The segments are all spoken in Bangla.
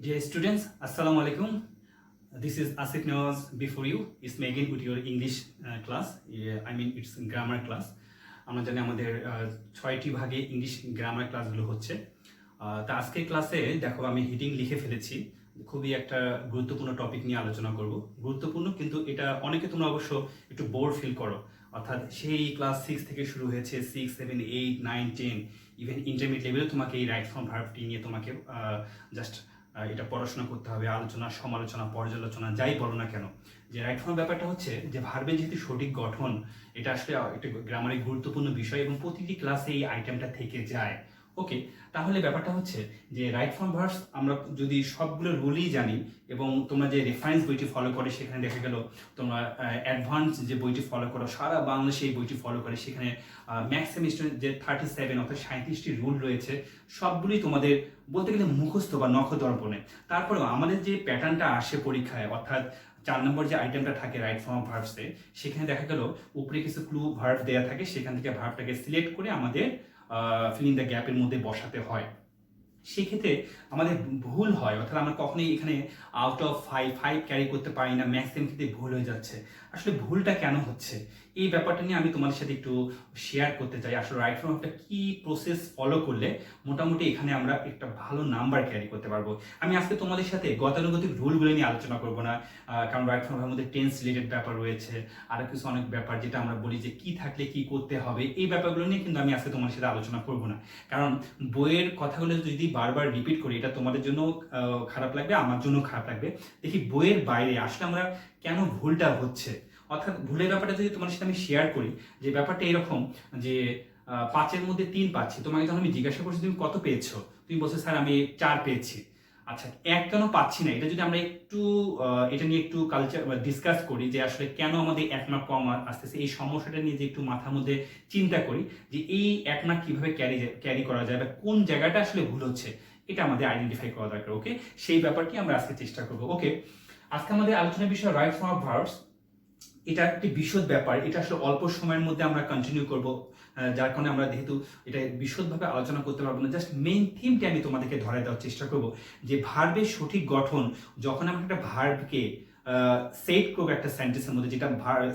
Dear students, Assalamu alaikum. This is Asif Nawaz before you. It's Megan with your English class. I mean, it's grammar class. আমরা জানি আমাদের 6টি ভাগে ইংলিশ গ্রামার ক্লাসগুলো হচ্ছে। তা আজকের ক্লাসে দেখো আমি হিডিং লিখে ফেলেছি। খুবই একটা গুরুত্বপূর্ণ টপিক নিয়ে আলোচনা করব। গুরুত্বপূর্ণ কিন্তু এটা অনেকে তোমরা অবশ্য একটু বোর ফিল করো। অর্থাৎ সেই ক্লাস 6 থেকে শুরু হয়েছে 6, 7, 8, 9, 10 ইভেন ইন্টারমিডিয়েট লেভেলে তোমাকে এই রাইট ফর্ম ভার্বটি নিয়ে তোমাকে জাস্ট এটা পড়াশোনা করতে হবে, আলোচনা, সমালোচনা, পর্যালোচনা যাই বলো না কেন। যে রাইট ফর্ম ব্যাপারটা হচ্ছে যে ভার্বের যেহেতু সঠিক গঠন, এটা আসলে একটা গ্রামারে গুরুত্বপূর্ণ বিষয় এবং প্রতিটি ক্লাসে এই আইটেমটা থেকে যায়। ওকে, তাহলে ব্যাপারটা হচ্ছে যে রাইট ফর্ম ভার্বস আমরা যদি সবগুলো রুলই জানি এবং তোমরা যে রেফারেন্স বইটি ফলো করে সেখানে দেখা গেল তোমরা অ্যাডভান্স যে বইটি ফলো করো, সারা বাংলাদেশে এই বইটি ফলো করে, সেখানে ম্যাক্সিমাম স্টুডেন্ট যে 37 অর্থাৎ 37টি রুল রয়েছে সবগুলোই তোমাদের বলতে গেলে মুখস্থ বা নখদর্পণে। তারপরেও আমাদের যে প্যাটার্নটা আসে পরীক্ষায়, অর্থাৎ 4 নম্বর যে আইটেমটা থাকে রাইট ফর্ম ভার্বসে, সেখানে দেখা গেল উপরে কিছু ক্লু ভার্ব দেওয়া থাকে, সেখান থেকে ভার্বটাকে সিলেক্ট করে আমাদের ফিল ইন দ্য গ্যাপের মধ্যে বসাতে হয়। সেক্ষেত্রে আমাদের ভুল হয়, অর্থাৎ আমরা কখনোই এখানে আউট অফ 5 ক্যারি করতে পারি না, ম্যাক্সিমাম ক্ষেত্রে ভুল হয়ে যাচ্ছে। আসলে ভুলটা কেন হচ্ছে এই ব্যাপারটা নিয়ে আমি তোমাদের সাথে একটু শেয়ার করতে চাই। আসলে রাইট ফর্ম একটা কি প্রসেস ফলো করলে মোটামুটি এখানে আমরা একটা ভালো নাম্বার ক্যারি করতে পারবো। আমি আজকে তোমাদের সাথে গতানুগতিক রুলগুলো নিয়ে আলোচনা করবো না, কারণ রাইট ফর্মের মধ্যে টেন্স রিলেটেড ব্যাপার রয়েছে, আরো কিছু অনেক ব্যাপার যেটা আমরা বলি যে কি থাকলে কি করতে হবে, এই ব্যাপারগুলো নিয়ে কিন্তু আমি আজকে তোমাদের সাথে আলোচনা করবো না। কারণ বইয়ের কথাগুলো যদি বারবার রিপিট করি এটা তোমাদের জন্য খারাপ লাগবে, আমার জন্য খারাপ লাগবে। দেখি বইয়ের বাইরে আসলে আমরা কেন ভুলটা হচ্ছে, অর্থাৎ ভুলের ব্যাপারটা যদি তোমার সাথে আমি শেয়ার করি যে ব্যাপারটা এরকম যে 5-এর মধ্যে 3 পাচ্ছি, তোমাকে যখন আমি জিজ্ঞাসা করছি তুমি কত পেয়েছো, তুমি বলছো স্যার আমি 4 পেয়েছি। আচ্ছা, 1 কেন পাচ্ছি না, এটা যদি আমরা একটু এটা নিয়ে একটু কালচার ডিসকাস করি যে আসলে কেন আমাদের 1 মার্ক কম আসতেছে, এই সমস্যাটা নিয়ে যে একটু মাথার মধ্যে চিন্তা করি যে এই 1 মার্ক কিভাবে ক্যারি করা যায় বা কোন জায়গাটা আসলে ভুল হচ্ছে, এটা আমাদের আইডেন্টিফাই করা দরকার। ওকে, সেই ব্যাপারটি আমরা আজকে চেষ্টা করবো। ওকে, আজকে আমাদের আলোচনার বিষয় রাইট ফর্ম অফ ভার্বস। এটা একটি বিশদ ব্যাপার, এটা আসলে অল্প সময়ের মধ্যে আমরা কন্টিনিউ করব, যার কারণে আমরা যেহেতু এটা বিশদভাবে আলোচনা করতে পারবো না, জাস্ট মেইন থিমটি আমি তোমাদেরকে ধরে দেওয়ার চেষ্টা করব যে ভার্বের সঠিক গঠন, যখন আমরা একটা ভার্বকে সেট করবো একটা সেন্টেন্সের মধ্যে, যেটা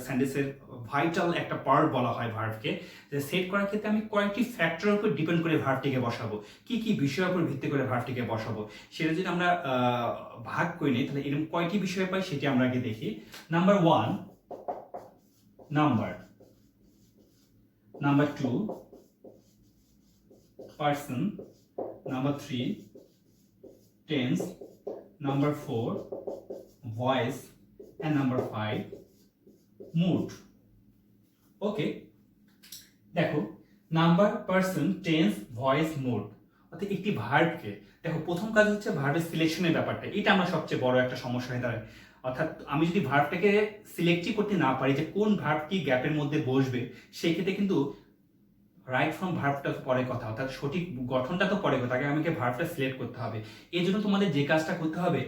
সেন্টেন্সের ভাইটাল একটা পার্ট বলা হয় ভার্বকে, যে সেট করার ক্ষেত্রে আমি কয়েকটি ফ্যাক্টরের উপর ডিপেন্ড করে ভার্বটিকে বসাবো, কি কি বিষয়ের উপর ভিত্তি করে ভার্বটিকে বসাবো, সেটা যদি আমরা ভাগ করে নিই তাহলে এরকম কয়টি বিষয় পাই সেটি আমরা আগে দেখি। Number 1 number, number 2 person, number 3 tense, number 4 voice, and number 5 mood. Okay, দেখো number, person, tense, voice, mood, অর্থাৎ একটি ভার্বকে দেখো প্রথম কাজ হচ্ছে ভার্বের সিলেকশনের ব্যাপারটা, এটা আমার সবচেয়ে বড় একটা সমস্যা হয়ে দাঁড়ায়। অর্থাৎ আমি যদি ভার্বটাকে সিলেক্টই করতে না পারি যে কোন ভার্বটি গ্যাপের মধ্যে বসবে, সেই ক্ষেত্রে কিন্তু রাইট ফর্ম ভার্বটা তো পরে কথা, অর্থাৎ সঠিক গঠনটা তো পরে কথা, আগে আমাকে ভার্বটা সিলেক্ট করতে হবে। এই জন্য তোমাদের যে কাজটা করতে হবে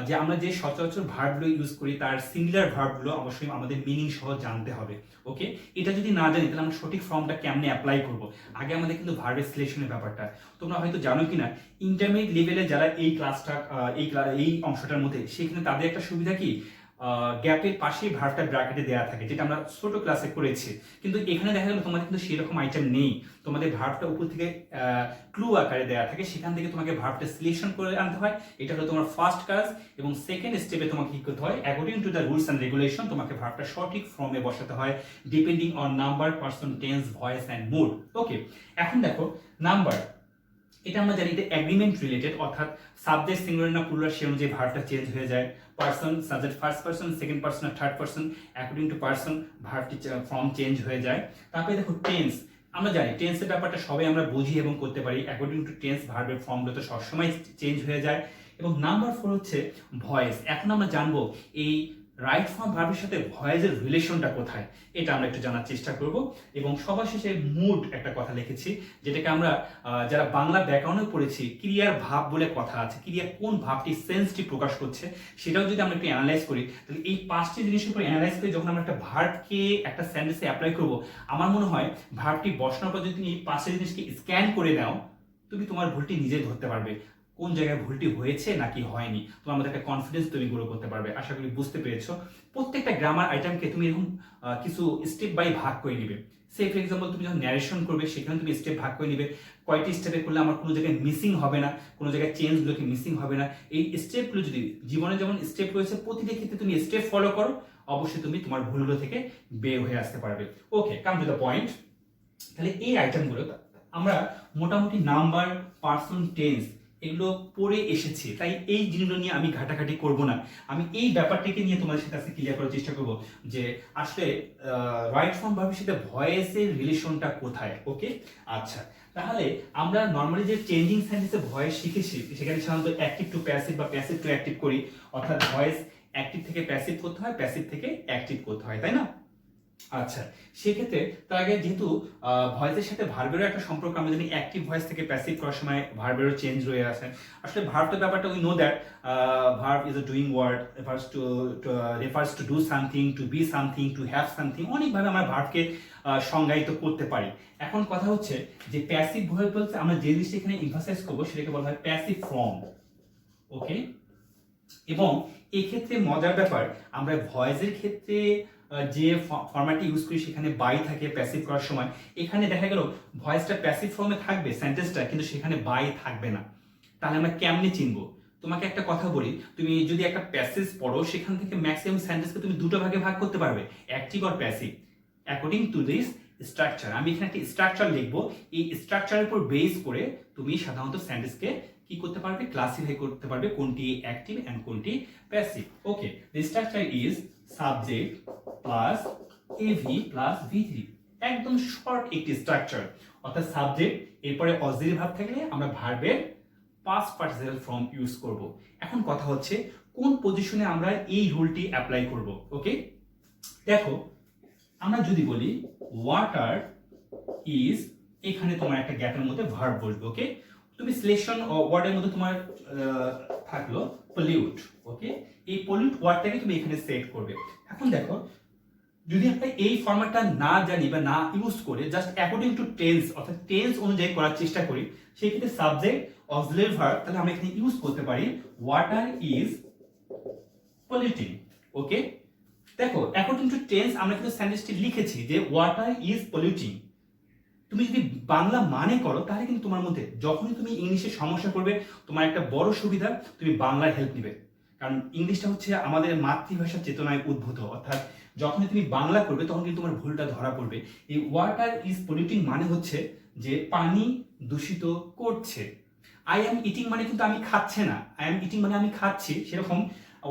যে আমরা যে সচরাচর ভার্বগুলো ইউজ করি তার সিমিলার ভার্বগুলো অবশ্যই আমাদের মিনিং সহ জানতে হবে। ওকে, এটা যদি না জানি তাহলে আমরা সঠিক ফর্মটা কেমনে অ্যাপ্লাই করব, আগে আমাদের কিন্তু ভার্বের সিলেকশনের ব্যাপারটা। তোমরা হয়তো জানো কিনা ইন্টারমিডিয়েট লেভেলে যারা এই ক্লাসটা এই অংশটার মধ্যে, সেখানে তাদের একটা সুবিধা কি, গ্যাপের পাশেই ভার্বটা ব্র্যাকেটে দেওয়া থাকে, যেটা আমরা ছোট ক্লাসে করেছি। কিন্তু এখানে দেখা গেল তোমাদের কিন্তু সেরকম আইটেম নেই, তোমাদের ভার্বটা উপর থেকে ক্লু আকারে দেওয়া থাকে, সেখান থেকে তোমাকে ভার্বটা সিলেকশন করে আনতে হয়। এটা হলো তোমার ফার্স্ট কাজ, এবং সেকেন্ড স্টেপে তোমাকে কি করতে হয়, according to the rules and regulation তোমাকে ভার্বটা সঠিক ফর্মে বসাতে হয়, depending on number, person, tense, voice and mood. Okay, এখন দেখো নাম্বার, এটা আমরা জানি এটা এগ্রিমেন্ট রিলেটেড, অর্থাৎ সাবজেক্ট সিঙ্গুলার না প্লুরাল সে অনুযায়ী ভার্বটা চেঞ্জ হয়ে যায়। Person, subject first person, second person আর third person, according to person ভার্বটি ফর্ম চেঞ্জ হয়ে যায়। তারপরে দেখো টেন্স, আমরা জানি টেন্সের ব্যাপারটা সবাই আমরা বুঝি এবং করতে পারি, অ্যাকর্ডিং টু টেন্স ভার্বের ফর্মগুলো তো সবসময় চেঞ্জ হয়ে যায়। এবং নাম্বার 4 হচ্ছে ভয়েস। এখন আমরা জানবো এই রাইট ফর্ম ভার্বের সাথে ভয়েসের রিলেশনটা কোথায়, এটা আমরা একটু জানার চেষ্টা করব। এবং সবার শেষে মুড একটা কথা লিখেছি, যেটাকে আমরা যারা বাংলা ব্যাকরণে পড়েছি ক্রিয়ার ভাব বলে কথা আছে, ক্রিয়া কোন ভাবটি সেন্সটি প্রকাশ করছে সেটাও যদি আমরা একটু অ্যানালাইজ করি, তাহলে এই 5টি জিনিসের উপর অ্যানালাইজ করে যখন আমরা একটা ভার্বকে একটা সেন্টেন্সে অ্যাপ্লাই করব, আমার মনে হয় ভার্বটি বসানোর পর যদি তুমি এই 5টি জিনিসকে স্ক্যান করে নাও, তুমি তোমার ভুলটি নিজেই ধরতে পারবে কোন জায়গায় ভুলটি হয়েছে নাকি হয়নি, তোমার মধ্যে একটা কনফিডেন্স তুমি গ্রো করতে পারবে। আশা করি বুঝতে পেরেছো। প্রত্যেকটা গ্রামার আইটেমকে তুমি এরকম কিছু স্টেপ বাই ভাগ করে নিবে। সে ফর এক্সাম্পল তুমি যখন ন্যারেশন করবে সেখানে তুমি স্টেপ ভাগ করে নিবে, কয়টি স্টেপে করলে আমার কোনো জায়গায় মিসিং হবে না, কোনো জায়গায় চেঞ্জগুলোকে মিসিং হবে না। এই স্টেপগুলো যদি জীবনে যেমন স্টেপ রয়েছে প্রতিটি ক্ষেত্রে তুমি স্টেপ ফলো করো, অবশ্যই তুমি তোমার ভুলগুলো থেকে বের হয়ে আসতে পারবে। ওকে, কাম টু দ্য পয়েন্ট। তাহলে এই আইটেমগুলো আমরা মোটামুটি নাম্বার, পার্সন, টেন্স এগুলো পড়ে এসেছি, তাই এই জিনিসগুলো নিয়ে আমি ঘাটাঘাটি করব না। আমি এই ব্যাপারটাকে নিয়ে তোমাদের সাথে আজকে ক্লিয়ার করার চেষ্টা করব যে আসলে রাইট ফর্ম ভার্বের সাথে ভয়েসের রিলেশনটা কোথায়। ওকে, আচ্ছা, তাহলে আমরা নর্মালি যে চেঞ্জিং সেন্টেন্সে ভয়েস শিখেছি সেখানে সাধারণত অ্যাক্টিভ টু প্যাসিভ বা প্যাসিভ টু অ্যাক্টিভ করি, অর্থাৎ ভয়েস অ্যাক্টিভ থেকে প্যাসিভ করতে হয়, প্যাসিভ থেকে অ্যাক্টিভ করতে হয়, তাই না? আচ্ছা, সেক্ষেত্রে তার আগে যেহেতু ভয়েসের সাথে ভার্বেরও একটা সম্পর্ক, আমরা জানি অ্যাক্টিভ ভয়েস থেকে প্যাসিভ করার সময় ভার্বেরও চেঞ্জ রয়ে আছে। আসলে ভার্বটা ব্যাপারটা we know that verb is a doing word, refers to do something, to be something, to have something, অনেকভাবে আমরা ভার্বকে সংজ্ঞায়িত করতে পারি। এখন কথা হচ্ছে যে প্যাসিভ ভয়েস বলতে আমরা যে জিনিসটা এখানে এমফাসাইজ করবো সেটাকে বলা হয় প্যাসিভ ফর্ম। ওকে, এবং এক্ষেত্রে মজার ব্যাপার, আমরা ভয়েসের ক্ষেত্রে যে ফরম্যাটটি ইউজ করি সেখানে বাই থাকে প্যাসিভ করার সময়, এখানে দেখা গেল ভয়েসটা প্যাসিভ ফর্মে থাকবে সেন্টেন্সটা, কিন্তু সেখানে বাই থাকবে না। তাহলে আমরা কেমনে চিনবো? তোমাকে একটা কথা বলি, তুমি যদি একটা প্যাসেজ পড়ো সেখান থেকে ম্যাক্সিমাম সেন্টেন্সকে তুমি দুটো ভাগে ভাগ করতে পারবে, অ্যাক্টিভ আর passive, according to this structure. আমি এখানে একটা স্ট্রাকচার লিখবো, এই স্ট্রাকচারের উপর বেস করে তুমি সাধারণত সেন্টেন্সকে কি করতে পারবে, ক্লাসিফাই করতে পারবে কোনটি অ্যাক্টিভ এন্ড কোনটি passive. Okay, the structure is subject plus AV plus ভি3, একদম শর্ট একটি স্ট্রাকচার। অর্থাৎ সাবজেক্ট, এরপরে অক্সিলারি ভার্ব থাকলে আমরা ভার্বের পাস্ট পার্টিসিপল ফর্ম ইউজ করব। এখন কথা হচ্ছে কোন পজিশনে আমরা এই রুলটি অ্যাপ্লাই করব। ওকে, দেখো আমরা যদি বলি ওয়াটার ইজ, এখানে তোমার একটা গ্যাপের মধ্যে ভার্ব বসবে। ওকে, তুমি সিলেকশন ওয়ার্ডের মধ্যে তোমার থাকলো পলিউট। ওকে, এই পলিউট ওয়ার্ডটাকে তুমি এখানে সেট করবে। এখন দেখো যদি আমরা এই ফরম্যাটটা না জানি বা না ইউজ করে জাস্ট অ্যাকর্ডিং টু টেন্স, অর্থাৎ টেন্স অনুযায়ী করার চেষ্টা করি, সেই ক্ষেত্রে সাবজেক্ট অক্সিলারি ভার্ব, তাহলে আমরা এখানে ইউজ করতে পারি ওয়াটার ইজ পলিউটিং। ওকে, দেখো অ্যাকর্ডিং টু টেন্স আমরা কিন্তু সেন্টেন্সটি লিখেছি যে ওয়াটার ইজ পলিউটিং। তুমি যদি বাংলা মানে করো তাহলে কিন্তু তোমার মধ্যে যখনই তুমি ইংলিশে সমস্যা করবে, তোমার একটা বড় সুবিধা, তুমি বাংলার হেল্প নিবে। কারণ ইংলিশটা হচ্ছে আমাদের মাতৃভাষার চেতনায় উদ্ভূত, অর্থাৎ যখনই তুমি বাংলা করবে তখন কিন্তু তোমার ভুলটা ধরা পড়বে। এই ওয়াটার ইজ পলিউটিং মানে হচ্ছে যে পানি দূষিত করছে। আই অ্যাম ইটিং মানে কিন্তু আমি খাচ্ছে না, আই অ্যাম ইটিং মানে আমি খাচ্ছি, সেরকম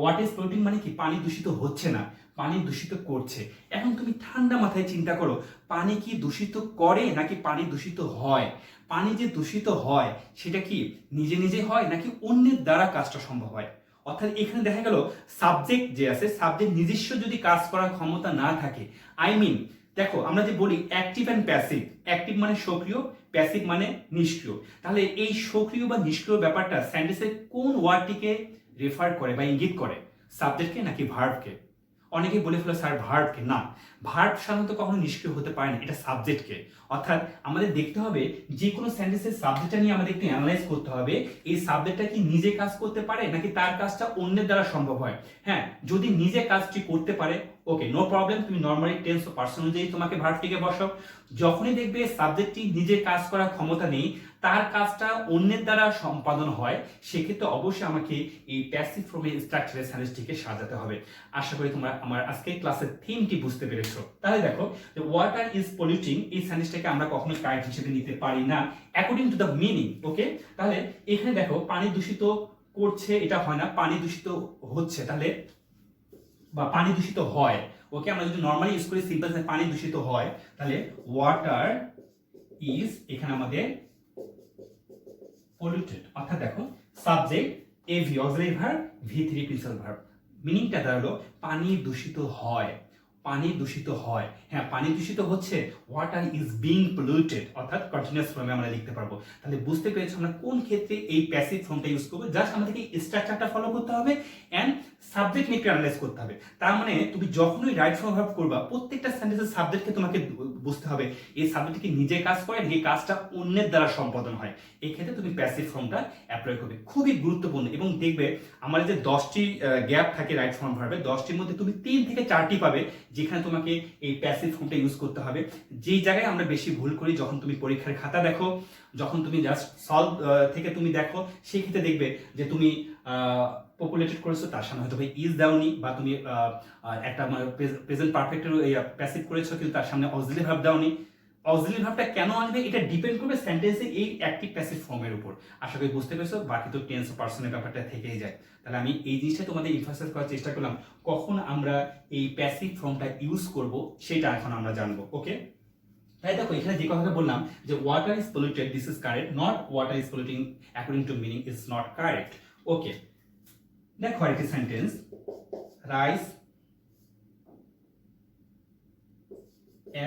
ওয়াটার ইজ পলিউটিং মানে কি পানি দূষিত হচ্ছে না, পানি দূষিত করছে। এখন তুমি ঠান্ডা মাথায় চিন্তা করো, পানি কি দূষিত করে নাকি পানি দূষিত হয়? পানি যে দূষিত হয় সেটা কি নিজে নিজে হয় নাকি অন্যের দ্বারা কাজটা সম্ভব হয়? অর্থাৎ এখানে দেখা গেল সাবজেক্ট যে আছে, সাবজেক্ট নিজস্ব যদি কাজ করার ক্ষমতা না থাকে, আই মিন দেখো আমরা যে বলি অ্যাক্টিভ অ্যান্ড প্যাসিভ, অ্যাক্টিভ মানে সক্রিয়, প্যাসিভ মানে নিষ্ক্রিয়। তাহলে এই সক্রিয় বা নিষ্ক্রিয় ব্যাপারটা সেন্টেন্সের কোন ওয়ার্ডটিকে রেফার করে বা ইঙ্গিত করে, সাবজেক্টকে নাকি ভার্বকে? অনেকে বলে ফেলে স্যার ভার্বকে, না, ভার্ব সাধারণত কখনো নিষ্ক্রিয় হতে পারে না, এটা সাবজেক্টকে। অর্থাৎ আমাদের দেখতে হবে যে কোনো সেন্টেন্সের সাবজেক্টটা নিয়ে আমাদের একটু অ্যানালাইজ করতে হবে, এই সাবজেক্টটা কি নিজে কাজ করতে পারে নাকি তার কাজটা অন্যের দ্বারা সম্ভব হয়। হ্যাঁ, যদি নিজে কাজটি করতে পারে ওকে নো প্রবলেম, তুমি নর্মালি টেন্স ও পার্সন অনুযায়ী তোমাকে ভার্বটিকে বসাও। যখনই দেখবে সাবজেক্টটি নিজে কাজ করার ক্ষমতা নেই, তার কাজটা অন্যের দ্বারা সম্পাদন হয়, সেক্ষেত্রে অবশ্যই আমাকে এই প্যাসিভ ফর্মের স্ট্রাকচারের সেন্টেন্সটিকে সাজাতে হবে। আশা করি তোমরা আমার আজকের ক্লাসের থিমটি বুঝতে পেরেছো। তাহলে দেখো যে ওয়াটার ইজ পলিউটিং, এই সেন্টেন্সটাকে আমরা কখনো কারেক্ট হিসেবে নিতে পারি না অ্যাকর্ডিং টু দ্য মিনিং। ওকে, তাহলে এখানে দেখো পানি দূষিত করছে, এটা হয় না, পানি দূষিত হচ্ছে, তাহলে বা পানি দূষিত হয়। ওকে, আমরা যদি নরমালি ইউজ করি সিম্পল পানি দূষিত হয়, তাহলে ওয়াটার ইজ এখানে আমাদের পলিউটেড। অর্থাৎ দেখো সাবজেক্ট এভি অক্সিলারি ভার্ব ভি3 প্রিন্সিপাল ভার্ব, মিনিংটা দাঁড়ালো পানি দূষিত হয়, পানি দূষিত হয়। হ্যাঁ, পানি দূষিত হচ্ছে, ওয়াটার ইজ বিং পলিউটেড, অর্থাৎ কন্টিনিউয়াস ফর্মে আমরা লিখতে পারবো। তাহলে বুঝতে পেরেছো আমরা কোন ক্ষেত্রে এই প্যাসিভ ফর্মটা ইউজ করবো। জাস্ট আমাদেরকে স্ট্রাকচারটা ফলো করতে হবে এন্ড সাবজেক্ট নিয়ে অ্যানালাইজ করতে হবে। তার মানে তুমি যখনই রাইট ফর্ম ভার্ব করবা প্রত্যেকটা সেন্টেন্সের সাবজেক্টকে তোমাকে বুঝতে হবে এই সাবজেক্ট কি নিজে কাজ করে নাকি কাজটা অন্যের দ্বারা সম্পাদন হয়। এই ক্ষেত্রে তুমি প্যাসিভ ফর্মটা অ্যাপ্লাই করবে, খুবই গুরুত্বপূর্ণ। এবং দেখবে আমার যে 10টি গ্যাপ থাকে রাইট ফর্ম ভার্বে, 10টির মধ্যে তুমি 3 থেকে 4টি পাবে যেখানে তোমাকে এই প্যাসিভ ফর্মটা ইউজ করতে হবে। যেই জায়গায় আমরা বেশি ভুল করি, যখন তুমি পরীক্ষার খাতা দেখো, যখন তুমি জাস্ট সলভ থেকে তুমি দেখো, সেই ক্ষেত্রে দেখবে যে তুমি পপুলেটেড করেছো, তার সামনে হয়তো ইজ দাওনি, বা তুমি একটা প্রেজেন্ট পারফেক্টের প্যাসিভ করেছো কিন্তু তার সামনে অক্সিলারি ভার্ব দাওনি। অক্সিলারি ভার্বটা কেন আসবে এটা ডিপেন্ড করবে সেন্টেন্সে এই অ্যাক্টিভ প্যাসিভ ফর্মের উপর। আশা করি বুঝতে পেরেছো, বাকি তো টেন্স ও পার্সনের ব্যাপারটা থেকেই যায়। তাহলে আমি এই জিনিসটা তোমাদের এমফাসাইজ করার চেষ্টা করলাম, কখন আমরা এই প্যাসিভ ফর্মটা ইউজ করব সেটা এখন আমরা জানবো। ওকে, তাই দেখো এখানে যে কথাটা বললাম যে water is polluted, this is correct, not water is polluting according to meaning is not correct. Okay, দেখো আরেকটি sentence, rice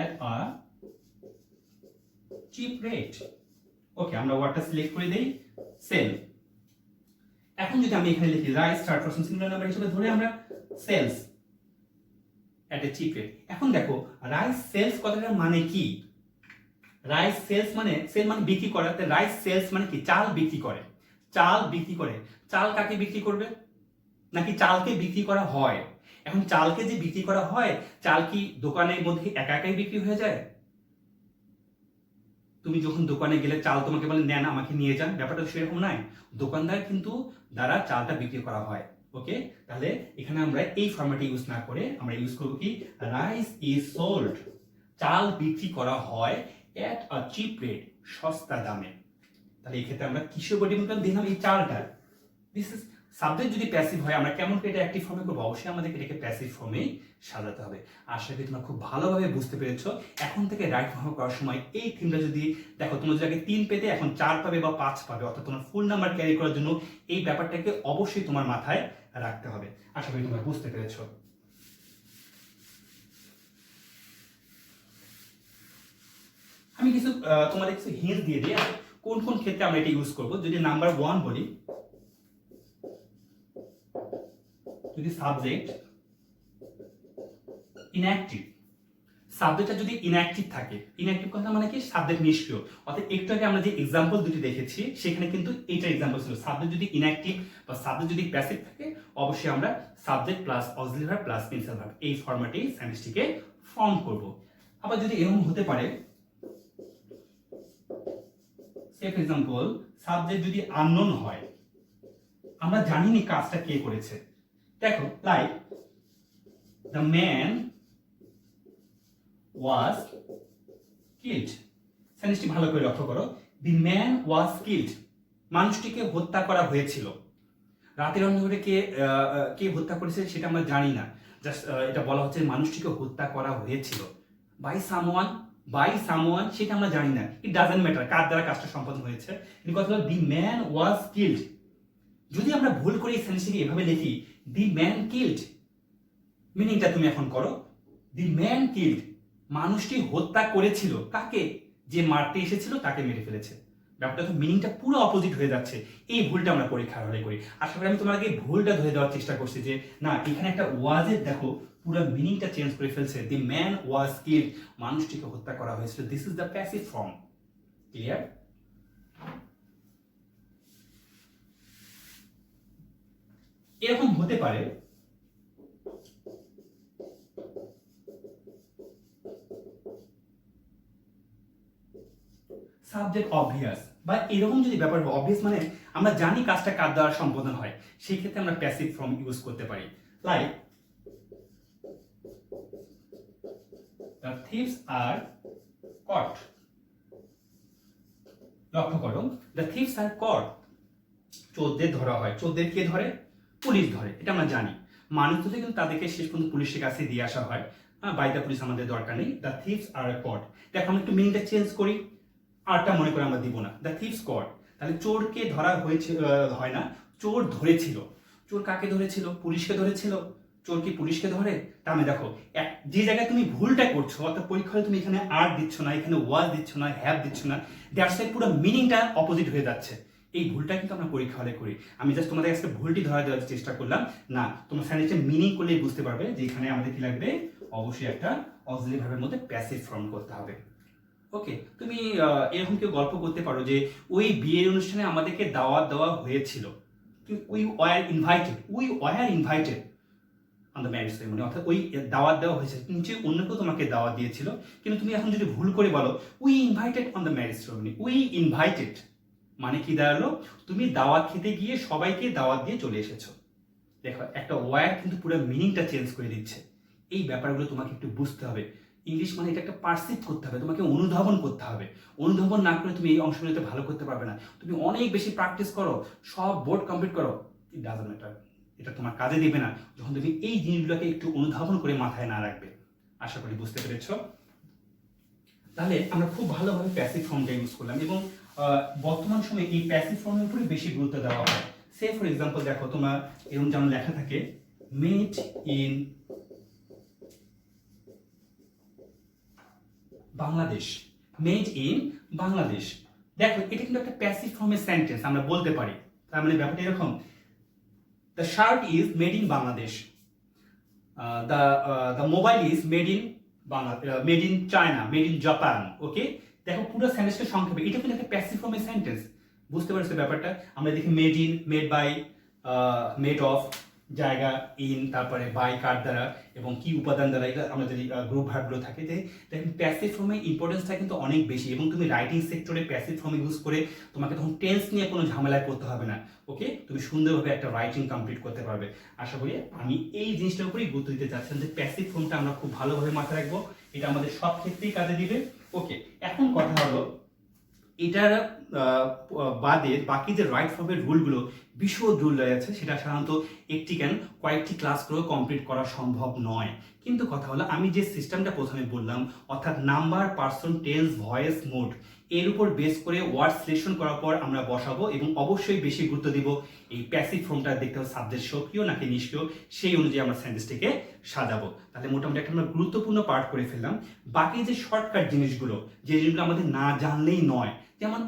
at a cheap rate. Okay, আমরা ওয়ার্ডটা সিলেক্ট করে দেই সেল। এখন যদি আমি এখানে লিখি rice third person singular number হিসেবে ধরে আমরা sales at a cheap rate। এখন দেখো রাইস সেলস কথাটার মানে কি? রাইস সেলস মানে সেল মানে বিক্রি করা, রাইস সেলস মানে কি? চাল বিক্রি করে। চাল বিক্রি করে, চাল কাকে বিক্রি করবে? নাকি চালকে বিক্রি করা হয়? এখন চালকে যে বিক্রি করা হয়, চাল কি দোকানের মধ্যে একা একাই বিক্রি হয়ে যায়? তুমি যখন দোকানে গেলে চাল তোমাকে বলে নেন আমাকে নিয়ে যান, ব্যাপারটা সেরকম নয়। দোকানদার কিন্তু দ্বারা চালটা বিক্রি করা হয়। ওকে, তাহলে এখানে আমরা এই ফরম্যাটে ইউজ না করে আমরা ইউজ করব কি, রাইস ইজ সোল্ড, চাল বিক্রি করা হয় এট আ চিপ রেট, সস্তা দামে। তাহলে এই ক্ষেত্রে আমরা কিসের উপর ডিপেন্ড করলাম? দেখলাম এই চালটা। দিস ইজ সাবজেক্ট যদি প্যাসিভ হয় আমরা কেমন করে এটা অ্যাক্টিভ ফর্মে করবো? অবশ্যই আমাদেরকে এটাকে প্যাসিভ ফর্মেই সাজাতে হবে। আশা করি তোমরা খুব ভালোভাবে বুঝতে পেরেছো। এখন থেকে রাইট ফর্ম করার সময় এই থিমটা যদি দেখো, তোমরা যদি আগে 3 পেতে এখন 4 পাবে বা 5 পাবে, অর্থাৎ তোমার ফুল নাম্বার ক্যারি করার জন্য এই ব্যাপারটাকে অবশ্যই তোমার মাথায় রাখতে হবে। আশা করি তোমরা বুঝতে পেরেছো। আমি কিছু তোমাদের কিছু হিন্ট দিয়ে দিই কোন কোন ক্ষেত্রে আমরা এটা ইউজ করবো। যদি নাম্বার 1 বলি, যদি সাবজেক্ট ইনঅ্যাক্টিভ, সাবজেক্টটা যদি ইনঅ্যাক্টিভ থাকে, ইনঅ্যাক্টিভ কথা মানে কি? সাবজেক্ট নিষ্ক্রিয়। অর্থাৎ একটু আগে আমরা যে এক্সাম্পল দুটি দেখেছি সেখানে কিন্তু এইটা এক্সাম্পল ছিল। সাবজেক্ট যদি ইনঅ্যাক্টিভ বা সাবজেক্ট যদি প্যাসিভ থাকে, অবশ্যই আমরা subject plus auxiliary verb plus principal verb এই ফরম্যাটেই সেন্টেন্সটিকে ফর্ম করব। আবার যদি এরকম হতে পারে, সে ফর এক্সাম্পল সাবজেক্ট যদি আননোন হয়, আমরা জানিনি কাজটা কে করেছে। দেখো like the man was killed, সেন্টেন্সটি ভালো করে লক্ষ্য করো। দি ম্যান ওয়াজ কিল্ড, মানুষটিকে হত্যা করা হয়েছিল। রাতের অন্ধকারে কে হত্যা করেছে সেটা আমরা জানি না, জাস্ট এটা বলা হচ্ছে মানুষটিকে হত্যা করা হয়েছিল। বাই সামওয়ান সেটা আমরা জানি না, ইট ডাজন্ট ম্যাটার কার দ্বারা কাজটা সম্পাদন হয়েছে। কিন্তু কথা হলো দি ম্যান ওয়াজ কিল্ড। যদি আমরা ভুল করে এই সেন্টেন্সটিকে এভাবে লিখি, দি ম্যান কিল্ড, মিনিংটা তুমি এখন করো, দি ম্যান কিল্ড, মানুষটি হত্যা করেছিল কাকে? যে মারতে এসেছিল তাকে মেরে ফেলেছে। ব্যাপারটা তো মিনিংটা পুরো অপোজিট হয়ে যাচ্ছে। এই ভুলটা আমরা পরীক্ষার হলে করি। আশা করি আমি তোমাকে ভুলটা ধরে দেওয়ার চেষ্টা করছি যে না, এখানে একটা ওয়াজের দেখো পুরো মিনিংটা চেঞ্জ করে ফেলছে। দি ম্যান ওয়াজ কিল্ড, মানুষটিকে হত্যা করা হয়েছিল। This is the passive form. Clear? এরকম হতে পারে সাবজেক্ট অবভিয়াস, বা এরকম যদি ব্যাপার অবভিয়াস মানে আমরা জানি কাজটা কার দ্বারা সম্পাদন হয়, সেই ক্ষেত্রে আমরা প্যাসিভ ফর্ম ইউজ করতে পারি। লাইক দ্য থিভস আর কট। লক্ষ্য করো, দ্য থিভস আর কট, চোরদের ধরা হয়। চোরদের কে ধরে? পুলিশ ধরে, এটা আমরা জানি। মানুষ ধরে কিন্তু তাদেরকে শেষ পর্যন্ত পুলিশের কাছে দিয়ে আসা হয়। বাই দ্য পুলিশ আমাদের দরকার নেই। দ্য থিভস আর কট, দেখো আমরা একটু মিনিংটা চেঞ্জ করি, আরটা মনে করে আমরা দিব না, দ্য থিভস কট। তাহলে চোরকে ধরা হয়েছে হয় না, চোর ধরেছিল। চোর কাকে ধরেছিল? পুলিশকে ধরেছিল। চোর কি পুলিশকে ধরে? তার মানে দেখো যে জায়গায় তুমি ভুলটা করছো, অর্থাৎ পরীক্ষায় তুমি এখানে আর দিচ্ছ না, এখানে ওয়াজ দিচ্ছ না, হ্যাভ দিচ্ছ না, দ্যাটস ওয়াই পুরো মিনিংটা অপোজিট হয়ে যাচ্ছে। এই ভুলটা কিন্তু আমরা পরীক্ষা হলে করি। আমি জাস্ট তোমাদের আজকে ভুলটি ধরা দেওয়ার চেষ্টা করলাম না, তোমার সেন্টেন্সের মিনিং করলেই বুঝতে পারবে যে এখানে আমাদের কি লাগবে, অবশ্যই একটা অক্সিলারি ভার্বের মধ্যে প্যাসিভ ফর্ম করতে হবে। ওকে, তুমি এরকম কেউ গল্প করতে পারো যে ওই বিয়ের অনুষ্ঠানে আমাদেরকে দাওয়াত দেওয়া হয়েছিল, we were invited on the marriage ceremony, অর্থাৎ ওই দাওয়াত দেওয়া হয়েছে, নিশ্চয়ই অন্য কেউ তোমাকে দাওয়াত দিয়েছিল, কিন্তু তুমি এখন যদি ভুল করে বলো we invited on the marriage ceremony, we invited মানে কি দাঁড়ালো, তুমি দাওয়াত খেতে গিয়ে সবাইকে দাওয়াত দিয়ে চলে এসেছো। দেখো একটা ওয়ার কিন্তু পুরো মিনিংটা চেঞ্জ করে দিচ্ছে। এই ব্যাপারগুলো তোমাকে একটু বুঝতে হবে। ইংলিশ মানে এটা একটা পারসিভ করতে হবে, তোমাকে অনুধাবন করতে হবে। অনুধাবন না করে তুমি এই অংশগুলোতে ভালো করতে পারবে না। তুমি অনেক বেশি প্র্যাকটিস করো, সব বোর্ড কমপ্লিট করো, ইট ডাজন্ট ম্যাটার, এটা তোমার কাজে দিবে না যখন তুমি এই জিনিসগুলোকে একটু অনুধাবন করে মাথায় না রাখবে। আশা করি বুঝতে পেরেছ। তাহলে আমরা খুব ভালোভাবে প্যাসিভ ফর্মটা ইউজ করলাম, এবং বর্তমান সময়ে এই প্যাসিভ ফর্মের উপরে বেশি গুরুত্ব দেওয়া হয়। সে ফর এক্সাম্পল দেখো, তোমার এরকম যেমন লেখা থাকে made in Bangladesh, made in Bangladesh. দেখো এটা কিন্তু একটা প্যাসিভ ফর্মের সেন্টেন্স, আমরা বলতে পারি। তার মানে ব্যাপারটা এরকম, the shirt is made in Bangladesh, the mobile is made in made in China, made in Japan. Okay, দেখো পুরো সেন্টেন্সটা সংক্ষেপে, এটা কিন্তু একটা প্যাসিভ ফর্মের সেন্টেন্স। বুঝতে পারছো ব্যাপারটা? আমরা দেখি made in, made by, made of, জায়গা, ইন, তারপরে বাই কার দ্বারা এবং কি উপাদান দ্বারা, এটা আমরা যদি গ্রুপ ভার্বগুলো থাকে, যে দেখেন প্যাসিভ ফর্মের ইম্পর্টেন্সটা কিন্তু অনেক বেশি, এবং তুমি রাইটিং সেক্টরে প্যাসিভ ফর্ম ইউজ করে তোমাকে তখন টেন্স নিয়ে কোনো ঝামেলায় পড়তে হবে না। ওকে, তুমি সুন্দরভাবে একটা রাইটিং কমপ্লিট করতে পারবে। আশা করি আমি এই জিনিসটার উপরেই গুরুত্ব দিতে চাচ্ছিলাম যে প্যাসিভ ফর্মটা আমরা খুব ভালোভাবে মাথায় রাখবো, এটা আমাদের সব ক্ষেত্রেই কাজে দিবে। ওকে, এখন কথা হলো এটার বাদে বাকি যে রাইট ফর্মের রুলগুলো, বিশদ রুল রয়েছে, সেটা সাধারণত একটি কেন কয়েকটি ক্লাস করে কমপ্লিট করা সম্ভব নয়। কিন্তু কথা হলো আমি যে সিস্টেমটা প্রথমে বললাম, অর্থাৎ number, person, tense, voice, mode, এর উপর বেস করে ওয়ার্ড সিলেকশন করার পর আমরা বসাবো, এবং অবশ্যই বেশি গুরুত্ব দিব এই প্যাসিভ ফর্মটা দেখতে হবে সাবজেক্ট সক্রিয় নাকি নিষ্ক্রিয়, সেই অনুযায়ী আমরা সেন্টেন্সটিকে সাজাবো। তাহলে মোটামুটি একটা আমরা গুরুত্বপূর্ণ পার্ট করে ফেললাম। বাকি যে শর্টকাট জিনিসগুলো, যে জিনিসগুলো আমাদের না জানলেই নয়, যেমন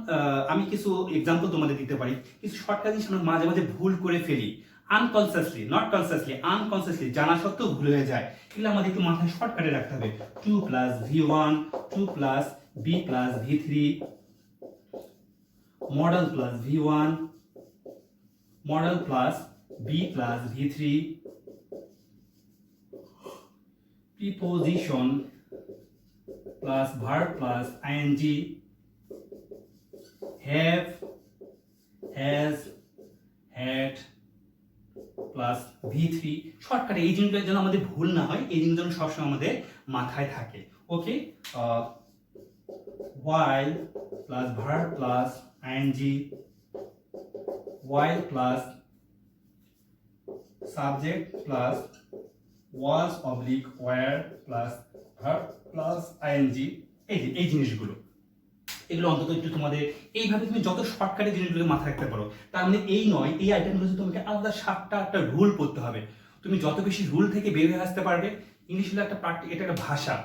আমি কিছু এক্সাম্পল তোমাদের দিতে পারি, কিছু শর্টকাট জিনিস আমরা মাঝে মাঝে ভুল করে ফেলি, আনকনসিয়াসলি, নট কনসিয়াসলি, আনকনসিয়াসলি, জানা সত্ত্বেও ভুল হয়ে যায়, এগুলো আমাদের একটু মাথায় শর্টকাটে রাখতে হবে। 2 plus V1, 2 plus B plus V3, model plus V1, model plus B plus V3, preposition plus verb plus ing, have, has, had plus V3। শর্টকাটে এই জিনিসগুলো যেন আমাদের ভুল না হয়, এই জিনিসগুলো সবসময় আমাদের মাথায় থাকে। ওকে, while plus verb plus ing, while plus subject plus was oblique were plus verb plus ing, এই জিনিসগুলো, এগুলো অন্তত একটু তোমাদের এইভাবে তুমি যত শর্টকাটে জিনিসগুলোকে মাথায় রাখতে পারো। তার মানে এই নয় এই আইটেমগুলো তোমাকে আলাদা 7টা রুল পড়তে হবে। তুমি যত বেশি রুল থেকে বের হয়ে আসতে পারবে, ইংলিশ হলো একটা এটা একটা ভাষা,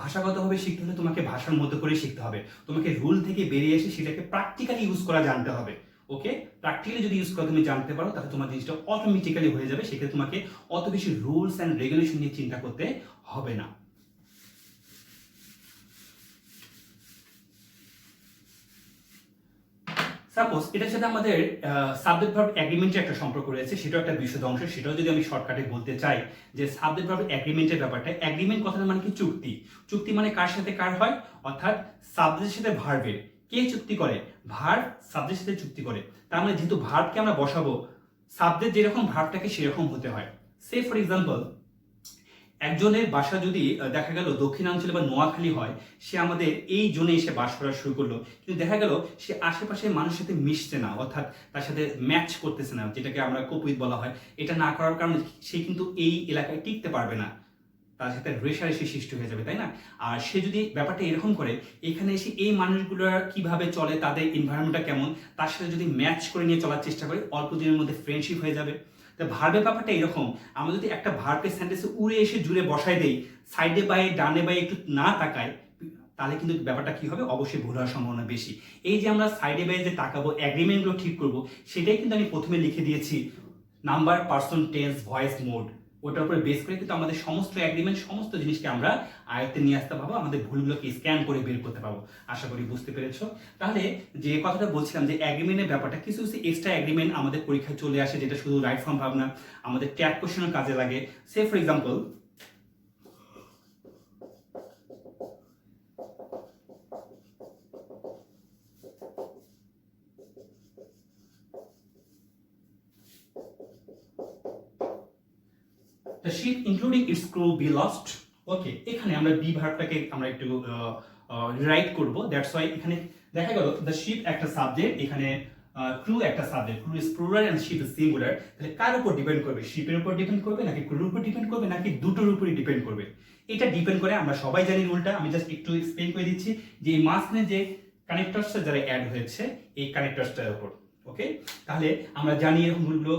ভাষাগতভাবে শিখতে হলে তোমাকে ভাষার মধ্যে করে শিখতে হবে। তোমাকে রুল থেকে বেরিয়ে এসে সেটাকে প্র্যাকটিক্যালি ইউজ করা জানতে হবে। ওকে, প্র্যাকটিক্যালি যদি ইউজ করা তুমি জানতে পারো, তাহলে তোমার জিনিসটা অটোমেটিক্যালি হয়ে যাবে। সেক্ষেত্রে তোমাকে অত বেশি রুলস অ্যান্ড রেগুলেশন নিয়ে চিন্তা করতে হবে না। সাপোজ এটার সাথে আমাদের সাবজেক্ট ভার্ব এগ্রিমেন্টের একটা সম্পর্ক রয়েছে, সেটাও একটা বিশদ অংশ। সেটাও যদি আমি শর্টকাটে বলতে চাই যে সাবজেক্ট ভার্ব এগ্রিমেন্টের ব্যাপারটা, এগ্রিমেন্ট কথাটা মানে কি চুক্তি। চুক্তি মানে কার সাথে কার হয়, অর্থাৎ সাবজেক্টের সাথে ভার্বের। কে চুক্তি করে? ভার্ব সাবজেক্টের সাথে চুক্তি করে। তার মানে যেহেতু ভার্বকে আমরা বসাবো, সাবজেক্ট যেরকম ভার্বটাকে সেরকম হতে হয়। সে ফর এক্সাম্পল একজনের বাসা যদি দেখা গেল দক্ষিণাঞ্চলে বা নোয়াখালী হয়, সে আমাদের এই জোনে এসে বাস করা শুরু করলো, কিন্তু দেখা গেল সে আশেপাশের মানুষের সাথে মিশছে না, অর্থাৎ তার সাথে ম্যাচ করতেছে না, যেটাকে আমরা কপুইত বলা হয়। এটা না করার কারণে সে কিন্তু এই এলাকায় টিকতে পারবে না, তার সাথে রেশারেশি সৃষ্টি হয়ে যাবে, তাই না? আর সে যদি ব্যাপারটা এরকম করে, এখানে এসে এই মানুষগুলো কিভাবে চলে, তাদের এনভায়রনমেন্টটা কেমন, তার সাথে যদি ম্যাচ করে নিয়ে চলার চেষ্টা করে, অল্প দিনের মধ্যে ফ্রেন্ডশিপ হয়ে যাবে। ভার্বের ব্যাপারটা এরকম, আমরা যদি একটা ভার্বকে সেন্টেন্সে উড়ে এসে জুড়ে বসাই দেই, সাইডে বাই ডানে বাই একটু না তাকায়, তাহলে কিন্তু ব্যাপারটা কি হবে, অবশ্যই ভুল হওয়ার সম্ভাবনা বেশি। এই যে আমরা সাইডে বাই যে তাকাবো, অ্যাগ্রিমেন্টগুলো ঠিক করব, সেটাই কিন্তু আমি প্রথমে লিখে দিয়েছি number, person, tense, voice, mode. ওটার উপরে বেস করে কিন্তু আমাদের সমস্ত এগ্রিমেন্ট, সমস্ত জিনিসকে আমরা আয়ত্তে নিয়ে আসতে পারবো, আমাদের ভুলগুলোকে স্ক্যান করে বের করতে পারবো। আশা করি বুঝতে পেরেছো। তাহলে যে কথাটা বলছিলাম যে এগ্রিমেন্টের ব্যাপারটা, কিছু কিছু এক্সট্রা এগ্রিমেন্ট আমাদের পরীক্ষায় চলে আসে, যেটা শুধু রাইট ফর্ম ভাবনা, আমাদের ট্যাগ কোশ্চেনের কাজে লাগে। Say for example, the ship including its crew be lost. Okay, এখানে আমরা বি ভার্বটাকে আমরা একটু রাইট করব। দ্যাটস ওয়াই এখানে দেখা গেল দ্য শিপ একটা সাবজেক্ট, এখানে ক্রু একটা subject, crew is plural and ship is singular. তাহলে কার উপর ডিপেন্ড করবে? শিপের উপর ডিপেন্ড করবে নাকি ক্রুর উপর ডিপেন্ড করবে নাকি দুটোর উপরই ডিপেন্ড করবে? এটা ডিপেন্ড করে, আমরা সবাই জানি রুলটা, আমি জাস্ট একটু এক্সপ্লেইন করে দিচ্ছি যে এই মাঝখানে যে কানেক্টরসটা যারা অ্যাড হয়েছে এই কানেক্টরসটার উপর। ওকে, তাহলে আমরা জানি এরকম রুলগুলো,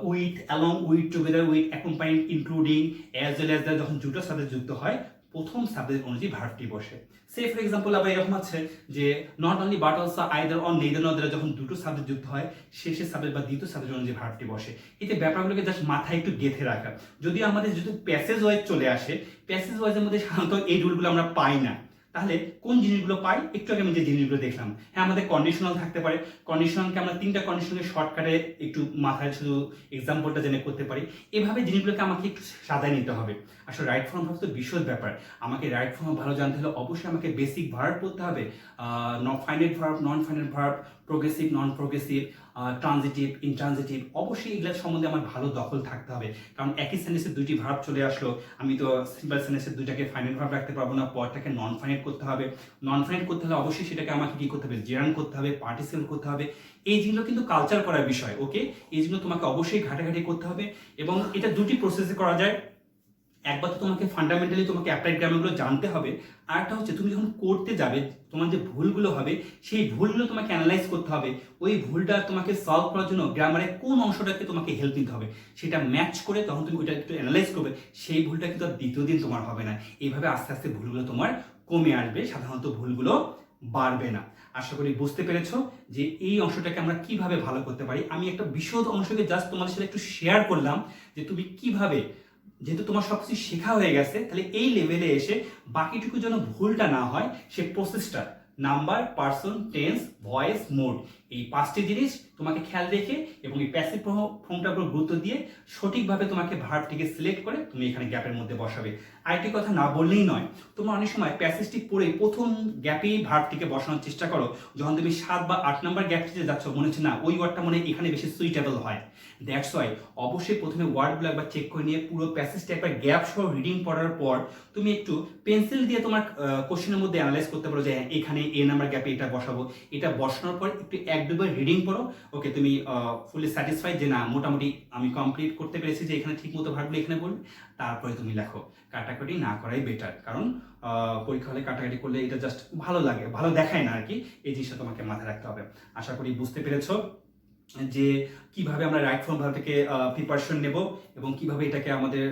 with, along with, together with, accompanying, including, as well as, যখন দুটো সাবজেক্ট যুক্ত হয় প্রথম সাবজেক্ট অনুযায়ী ভার্বটি বসে। সে ফর এক্সাম্পল আবার এরকম আছে যে not only but also, either or, neither নর, যখন দুটো সাবজেক্ট যুক্ত হয় শেষের সাবজেক্ট বা দ্বিতীয় সাবজেক্ট অনুযায়ী ভার্বটি বসে। এতে ব্যাপারগুলোকে জাস্ট মাথায় একটু গেঁথে রাখা। যদি আমাদের যদি প্যাসেজ ওয়াইজ চলে আসে, প্যাসেজ ওয়াইজের মধ্যে সাধারণত এই রুলগুলো আমরা পাই না। তাহলে কোন জিনিসগুলো পাই? একটু আগে আমি যে জিনিসগুলো দেখলাম, হ্যাঁ আমাদের কন্ডিশনাল থাকতে পারে, কন্ডিশনালকে আমরা তিনটা কন্ডিশনালের শর্টকাটে একটু মাথায় শুধু এক্সাম্পলটা জেনে করতে পারি। এভাবে জিনিসগুলোকে আমাকে একটু সাজায় নিতে হবে। আসলে রাইট ফর্ম ভাব তো বিশদ ব্যাপার। আমাকে রাইট ফর্ম ভালো জানতে হলে অবশ্যই আমাকে বেসিক ভার্ব পড়তে হবে, finite verb, non finite verb, progressive, non progressive, transitive, intransitive, অবশ্যই এগুলোর সম্বন্ধে আমার ভালো দখল থাকতে হবে। কারণ একই সেন্টেন্সে দুইটি ভার্ব চলে আসলো, আমি তো সিম্পল সেন্টেন্সে দুইটাকে ফাইনাইট ভার্ব রাখতে পারবো না, পরটাকে নন ফাইনাইট করতে হবে। নন ফাইনাইট করতে হলে অবশ্যই সেটাকে আমাকে কি করতে হবে? জেরান করতে হবে, পার্টিসিপেল করতে হবে। এই জিনিসগুলো কিন্তু কালচার করার বিষয়। ওকে, এই জিনিসগুলো তোমাকে অবশ্যই ঘাটাঘাটি করতে হবে, এবং এটা দুটি প্রসেসে করা যায়। একবার তো তোমাকে ফান্ডামেন্টালি তোমাকে অ্যাপ্লাইড গ্রামারগুলো জানতে হবে, আর একটা হচ্ছে তুমি যখন করতে যাবে তোমার যে ভুলগুলো হবে সেই ভুলগুলো তোমাকে অ্যানালাইজ করতে হবে। ওই ভুলটা তোমাকে সলভ করার জন্য গ্রামারের কোন অংশটাকে তোমাকে হেল্প নিতে হবে সেটা ম্যাচ করে তখন তুমি ওইটা একটু অ্যানালাইজ করবে। সেই ভুলটা কিন্তু আর দ্বিতীয় দিন তোমার হবে না। এইভাবে আস্তে আস্তে ভুলগুলো তোমার কমে আসবে, সাধারণত ভুলগুলো বাড়বে না। আশা করি বুঝতে পেরেছো যে এই অংশটাকে আমরা কিভাবে ভালো করতে পারি। আমি একটা বিশদ অংশকে জাস্ট তোমাদের সাথে একটু শেয়ার করলাম যে তুমি কিভাবে, যেহেতু তোমার সবকিছু শেখা হয়ে গেছে, তাহলে এই লেভেলে এসে বাকিটুকু যেন ভুলটা না হয় সে প্রসেসটা, number, person, tense, voice, mode, এই পাঁচটি জিনিস তোমাকে খেয়াল রেখে এবং এই প্যাসিভ ফর্মটার উপর গুরুত্ব দিয়ে সঠিকভাবে তোমাকে ভার্বটিকে সিলেক্ট করে তুমি এখানে গ্যাপের মধ্যে বসাবে। আরেকটি কথা না বললেই নয়, তোমরা অনেক সময় প্যাসেজটি পড়ে প্রথম গ্যাপেই ভার্বটিকে বসানোর চেষ্টা করো, যখন তুমি 7 বা 8 নাম্বার গ্যাপটিতে যাচ্ছ মনে হচ্ছে না ওই ওয়ার্ডটা মনে এখানে বেশি সুইটেবল হয়। দ্যাটস ওয়াই অবশ্যই প্রথমে ওয়ার্ডগুলো একবার চেক করে নিয়ে পুরো প্যাসেজটা একবার গ্যাপ সহ রিডিং পড়ার পর তুমি একটু পেন্সিল দিয়ে তোমার কোশ্চেনের মধ্যে অ্যানালাইজ করতে পারো যে হ্যাঁ এখানে এ নাম্বার গ্যাপে এটা বসাবো। এটা বসানোর পর একটু এক দুবার রিডিং পড়ো, ওকে তুমি ফুলি স্যাটিসফাইড যে না মোটামুটি আমি কমপ্লিট করতে পেরেছি, যে এখানে ঠিক মতো ভার্বগুলো এখানে বলবে, তারপরে তুমি লেখো। কাটাকাটি না করাই বেটার, কারণ পরীক্ষা হলে কাটাকাটি করলে এটা জাস্ট ভালো লাগে, ভালো দেখায় না আর কি। এই জিনিসটা তোমাকে মাথায় রাখতে হবে। আশা করি বুঝতে পেরেছো যে কিভাবে আমরা রাইট ফর্ম ভার্ব থেকে প্রিপারেশন নেব এবং কিভাবে এটাকে আমাদের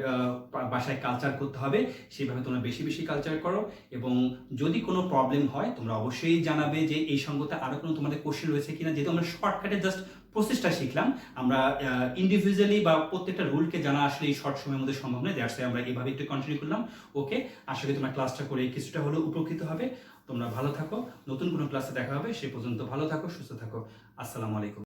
বাসায় কালচার করতে হবে। সেভাবে তোমরা বেশি বেশি কালচার করো, এবং যদি কোনো প্রবলেম হয় তোমরা অবশ্যই জানাবে যে এই সঙ্গতে আরও কোনো তোমাদের কোশ্চেন রয়েছে কিনা। যেহেতু আমরা শর্টকাটে জাস্ট প্রসেসটা শিখলাম, আমরা ইন্ডিভিজুয়ালি বা প্রত্যেকটা রুলকে জানা আসলে এই শর্ট সময়ের মধ্যে সম্ভব নয়। দ্যাটস আমরা এইভাবে একটু কন্টিনিউ করলাম। ওকে, আশা করি তোমরা ক্লাসটা করে কিছুটা হলেও উপকৃত হবে। তোমরা ভালো থাকো, নতুন কোনো ক্লাসে দেখা হবে। সে পর্যন্ত ভালো থাকো, সুস্থ থাকো। আসসালামু আলাইকুম।